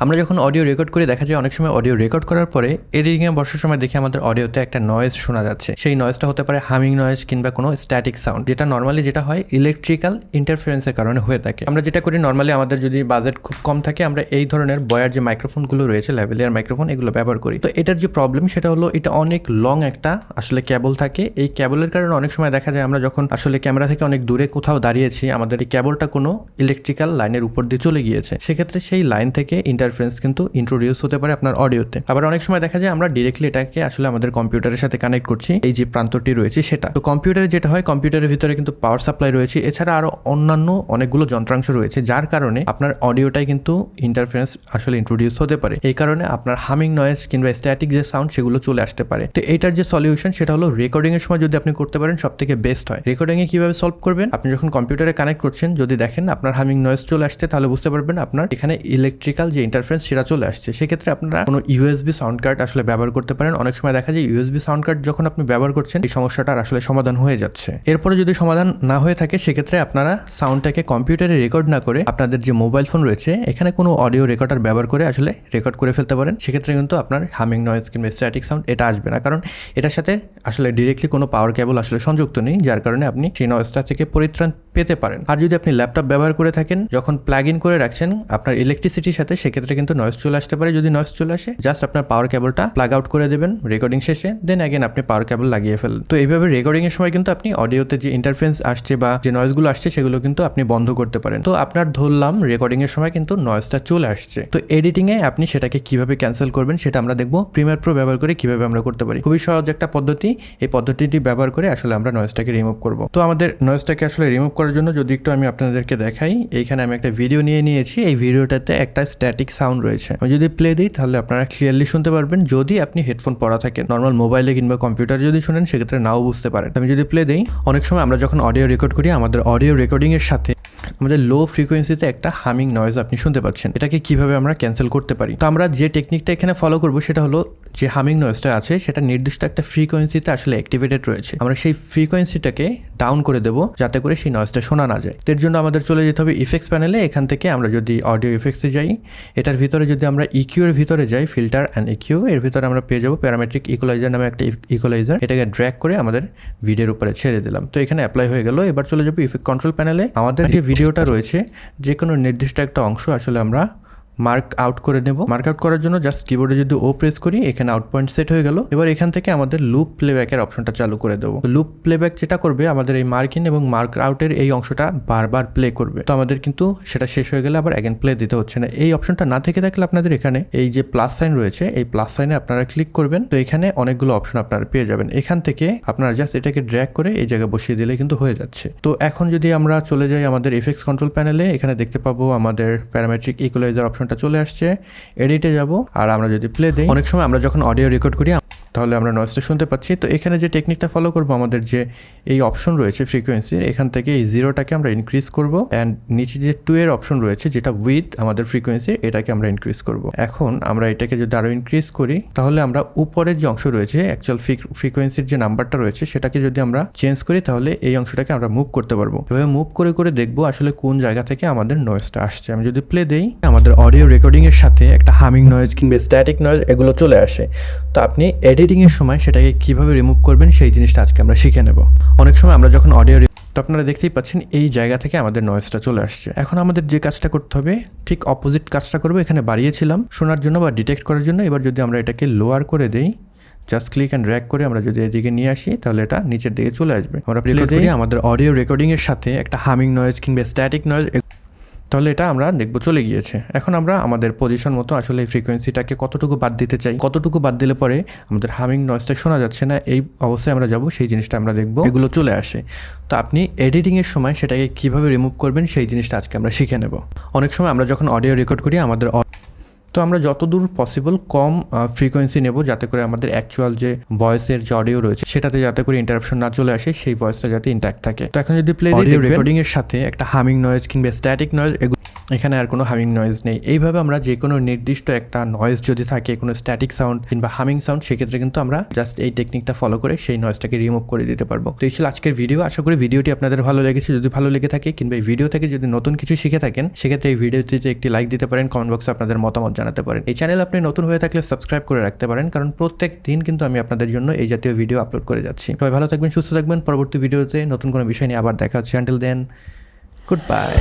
আমরা যখন audio record করে দেখা যায় অনেক সময় অডিও রেকর্ড করার পরে এডিটিংয়ে বসার সময় দেখি আমাদের অডিওতে একটা নয়েজ শোনা যাচ্ছে। সেই নয়েজটা হতে পারে হামিং নয়েজ কিংবা কোনো স্ট্যাটিক সাউন্ড, যেটা নর্মালি যেটা হয় ইলেকট্রিক্যাল ইন্টারফারেন্সের কারণে হয়ে থাকে। আমরা যেটা করি নর্মালি আমাদের যদি বাজেট খুব কম থাকে আমরা এই ধরনের বয়ার যে মাইক্রোফোনগুলো রয়েছে ল্যাভেলিয়ার মাইক্রোফোন এগুলো ব্যবহার করি। তো এটার যে প্রবলেম সেটা হলো এটা অনেক লং একটা আসলে কেবল থাকে। এই কেবলের কারণে অনেক সময় দেখা যায় আমরা যখন আসলে ক্যামেরা থেকে অনেক দূরে কোথাও দাঁড়িয়েছি আমাদের এই কেবলটা কোনো ইলেকট্রিক্যাল লাইনের উপর দিয়ে চলে গিয়েছে, সেক্ষেত্রে সেই লাইন থেকে ইন্টারফারেন্স কিন্তু ইন্ট্রোডিউস হতে পারে আপনার অডিওতে। আবার অনেক সময় দেখা যায় আমরা ডিরেক্টলি এটাকে আসলে আমাদের কম্পিউটারের সাথে কানেক্ট করছি, এই যে প্রান্তটি রয়েছে সেটা। তো কম্পিউটারে যেটা হয় কম্পিউটারের ভিতরে কিন্তু পাওয়ার সাপ্লাই রয়েছে, এছাড়া আরো অন্যান্য অনেকগুলো যন্ত্রাংশ রয়েছে, যার কারণে আপনার অডিওটাই কিন্তু ইন্টারফারেন্স আসলে ইন্ট্রোডিউস হতে পারে। এই কারণে আপনার হামিং নয়েজ কিংবা স্ট্যাটিক যে সাউন্ড সেগুলো চলে আসতে পারে। তো এইটার যে সলিউশন সেটা হলো রেকর্ডিং এর সময় যদি আপনি করতে পারেন সব থেকে বেস্ট হয়। রেকর্ডিং এ কিভাবে সলভ করবেন, আপনি যখন কম্পিউটারে কানেক্ট করছেন যদি দেখেন আপনার হামিং নয়েজ চলে আসছে তাহলে বুঝতে পারবেন আপনার এখানে ইলেকট্রিক্যাল যে ইন্টারফারেন্স সেটা চলে আসছে। সেক্ষেত্রে আপনারা কোনো ইউএসবি সাউন্ড কার্ড আসলে ব্যবহার করতে পারেন। অনেক সময় দেখা যায় ইউএসবি সাউন্ড কার্ড যখন আপনি ব্যবহার করছেন এই সমস্যাটার আসলে সমাধান হয়ে যাচ্ছে। এরপরে যদি সমাধান না হয়ে থাকে সেক্ষেত্রে আপনারা সাউন্ডটাকে কম্পিউটারে রেকর্ড না করে আপনাদের যে মোবাইল ফোন রয়েছে এখানে কোনো অডিও রেকর্ডার ব্যবহার করে আসলে রেকর্ড করে ফেলতে পারেন। সেক্ষেত্রে কিন্তু আপনার হামিং নয়েজ কিংবা স্ট্যাটিক সাউন্ড এটা আসবে না, কারণ এটার সাথে আসলে ডিরেক্টলি কোনো পাওয়ার কেবল আসলে সংযুক্ত নেই, যার কারণে আপনি সেই নয়েজটা থেকে পরিত্রাণ পেতে পারেন। আর যদি আপনি ল্যাপটপ ব্যবহার করে থাকেন যখন প্লাগ ইন করে রাখছেন আপনার ইলেকট্রিসিটির সাথে, সেক্ষেত্রে কিন্তু নয়েজ চলে আসতে পারে। যদি নয়েজ চলে আসে জাস্ট আপনার পাওয়ার কেবলটা প্লাগ আউট করে দেবেন রেকর্ডিং শেষে, দেন অ্যাগেন আপনি পাওয়ার কেবল লাগিয়ে ফেলেন। তো এইভাবে রেকর্ডিং এর সময় কিন্তু আপনি অডিওতে যে ইন্টারফারেন্স আসছে বা যে নয়েজগুলো আসছে সেগুলো কিন্তু আপনি বন্ধ করতে পারেন। তো আপনার ধরলাম রেকর্ডিং এর সময় কিন্তু নয়েজটা চলে আসছে, তো এডিটিং এ আপনি সেটাকে কিভাবে ক্যান্সেল করবেন সেটা আমরা দেখবো প্রিমিয়ার প্রো ব্যবহার করে কিভাবে আমরা করতে পারি। খুবই সহজ একটা পদ্ধতি, এই পদ্ধতিটি ব্যবহার করে আসলে আমরা নয়েজটাকে রিমুভ করব। তো আমাদের নয়েজটাকে আসলে রিমুভ করার জন্য যদি একটু আমি আপনাদেরকে দেখাই, এইখানে আমি একটা ভিডিও নিয়ে নিয়েছি। এই ভিডিওটাতে একটা স্ট্যাটিক সাউন্ড রয়েছে, আমি যদি প্লে দিই তাহলে আপনারা ক্লিয়ারলি শুনতে পারবেন যদি আপনি হেডফোন পরা থাকেন। নর্মাল মোবাইলে কিংবা কম্পিউটারে যদি শুনেন সেক্ষেত্রে নাও বুঝতে পারেন। আমি যদি প্লে দিই, অনেক সময় আমরা যখন অডিও রেকর্ড করি আমাদের অডিও রেকর্ডিং এর সাথে আমাদের লো ফ্রিকোয়েন্সিতে একটা হামিং নয়েজ আপনি শুনতে পাচ্ছেন। এটাকে কিভাবে আমরা ক্যান্সেল করতে পারি, তো আমরা যে টেকনিকটা এখানে ফলো করব সেটা হলো যে হামিং নয়েজটা আছে সেটা নির্দিষ্ট একটা ফ্রিকোয়েন্সিতে আসলে অ্যাক্টিভেটেড রয়েছে, আমরা সেই ফ্রিকোয়েন্সিটাকে ডাউন করে দেবো যাতে করে সেই নয়েজটা শোনা না যায়। এর জন্য আমাদের চলে যেতে হবে ইফেক্টস প্যানেলে। এখান থেকে আমরা যদি অডিও ইফেক্টসে যাই, এটার ভিতরে যদি আমরা ইকিউ এর ভিতরে যাই, ফিল্টার অ্যান্ড ইকিউ, এর ভিতরে আমরা পেয়ে যাবো প্যারামেট্রিক ইকুয়ালাইজার নামে একটা ইকুয়ালাইজার। এটাকে ড্র্যাগ করে আমাদের ভিডিওর উপরে ছেড়ে দিলাম। তো এখানে অ্যাপ্লাই হয়ে গেল। এবার চলে যাবো ইফেক্ট কন্ট্রোল প্যানেলে। আমাদের যে ভিডিওটা রয়েছে যে কোনো নির্দিষ্ট একটা অংশ আসলে আমরা মার্ক আউট করে নেব। মার্ক আউট করার জন্য জাস্ট কিবোর্ডে যদি ও প্রেস করি এখানে আউট পয়েন্ট সেট হয়ে গেল। এবার এখান থেকে আমাদের লুপ প্লেব্যাকের অপশনটা চালু করে দেবো। লুপ প্লেব্যাক যেটা করবে আমাদের এই মার্ক ইন এবং মার্ক আউটের এই অংশটা বারবার প্লে করবে। তো আমাদের কিন্তু সেটা শেষ হয়ে গেলে আবার অ্যাগেন প্লে দিতে হচ্ছে না। এই অপশনটা না থেকে থাকলে আপনাদের এখানে এই যে প্লাস সাইন রয়েছে এই প্লাস সাইনে আপনারা ক্লিক করবেন। তো এখানে অনেকগুলো অপশন আপনারা পেয়ে যাবেন। এখান থেকে আপনারা জাস্ট এটাকে ড্র্যাগ করে এই জায়গায় বসিয়ে দিলে কিন্তু হয়ে যাচ্ছে। তো এখন যদি আমরা চলে যাই আমাদের এফেক্টস কন্ট্রোল প্যানেলে, এখানে দেখতে পাবো আমাদের প্যারামেট্রিক ইকুয়ালাইজার অপশনটা চলে আসছে। এডিটে যাব আর আমরা যদি প্লে দেই, অনেক সময় আমরা যখন অডিও রেকর্ড করি তাহলে আমরা নয়েজটা শুনতে পাচ্ছি। তো এখানে যে টেকনিকটা ফলো করবো, আমাদের যে এই অপশন রয়েছে ফ্রিকোয়েন্সির, এখান থেকে এই জিরোটাকে আমরা ইনক্রিজ করব অ্যান্ড নিচে যে 2 এর অপশন রয়েছে যেটা উইথ আমাদের ফ্রিকোয়েন্সি, এটাকে আমরা ইনক্রিজ করব। এখন আমরা এটাকে যদি আরো ইনক্রিজ করি তাহলে আমরা উপরের যে অংশ রয়েছে অ্যাকচুয়াল ফ্রিকোয়েন্সির যে নাম্বারটা রয়েছে সেটাকে যদি আমরা চেঞ্জ করি তাহলে এই অংশটাকে আমরা মুভ করতে পারবো। এভাবে মুভ করে করে দেখবো আসলে কোন জায়গা থেকে আমাদের নয়েজটা আসছে। আমি যদি প্লে দেই আমাদের অডিও রেকর্ডিং এর সাথে একটা হামিং নয়েজ কিংবা স্ট্যাটিক নয়েজ এগুলো চলে আসে। তো আপনি এডিটিং এর সময় সেটাকে কিভাবে রিমুভ করবেন সেই জিনিসটা আজকে আমরা শিখে নেব। অনেক সময় আমরা যখন অডিও, তো আপনারা দেখতেই পাচ্ছেন এই জায়গা থেকে আমাদের নয়েজটা চলে আসছে। এখন আমাদের যে কাজটা করতে হবে ঠিক অপোজিট কাজটা করবো। এখানে বাড়িয়েছিলাম শোনার জন্য বা ডিটেক্ট করার জন্য। এবার যদি আমরা এটাকে লোয়ার করে দেই, জাস্ট ক্লিক অ্যান্ড ড্র্যাগ করে আমরা যদি এদিকে নিয়ে আসি তাহলে এটা নিচের দিকে চলে আসবে। আমরা প্লে করি আমাদের অডিও রেকর্ডিং এর সাথে একটা হামিং নয়েজ কিংবা স্ট্যাটিক নয়েজ, তাহলে এটা আমরা দেখবো চলে গিয়েছে। এখন আমরা আমাদের পজিশন মতো আসলে এই ফ্রিকোয়েন্সিটাকে কতটুকু বাদ দিতে চাই, কতটুকু বাদ দিলে পরে আমাদের হামিং নয়েজটা শোনা যাচ্ছে না, এই অবস্থায় আমরা যাব সেই জিনিসটা আমরা দেখবো এগুলো চলে আসে। তো আপনি এডিটিং এর সময় সেটাকে কিভাবে রিমুভ করবেন সেই জিনিসটা আজকে আমরা শিখে নেব। অনেক সময় আমরা যখন অডিও রেকর্ড করি আমাদের তো আমরা যতদূর পসিবল কম ফ্রিকোয়েন্সি নেব যাতে করে আমাদের অ্যাকচুয়াল যে ভয়েসের যে অডিও রয়েছে সেটাতে যাতে করে ইন্টারাপশন না চলে আসে, সেই ভয়েসটা যাতে ইন্ট্যাক্ট থাকে। তো এখন যদি প্লে অডিও রেকর্ডিং এর সাথে একটা হামিং নয়েজ কিংবা স্ট্যাটিক নয়েজ, এখানে আর কোনো হামিং নয়েজ নেই। এইভাবে আমরা যে কোনো নির্দিষ্ট একটা নয়েজ যদি থাকে, কোনো স্ট্যাটিক সাউন্ড কিংবা হামিং সাউন্ড, সেক্ষেত্রে কিন্তু আমরা জাস্ট এই টেকনিকটা ফলো করে সেই নয়েজটাকে রিমুভ করে দিতে পারবো। তো এই ছিল আজকের ভিডিও। আশা করি ভিডিওটি আপনাদের ভালো লেগেছে। যদি ভালো লেগে থাকে কিংবা এই ভিডিও থেকে যদি নতুন কিছু শিখে থাকেন সেক্ষেত্রে এই ভিডিওটিতে একটি লাইক দিতে পারেন, কমেন্ট বক্সে আপনাদের মতামত জানান। জানাতে পারেন। এই চ্যানেল আপনি নতুন হয়ে থাকলে সাবস্ক্রাইব করে রাখতে পারেন, কারণ প্রত্যেক দিন কিন্তু আমি আপনাদের জন্য এই জাতীয় ভিডিও আপলোড করে যাচ্ছি। সবাই ভালো থাকবেন, সুস্থ থাকবেন। পরবর্তী ভিডিওতে নতুন কোনো বিষয় নিয়ে আবার দেখা হচ্ছে। Until then, good bye.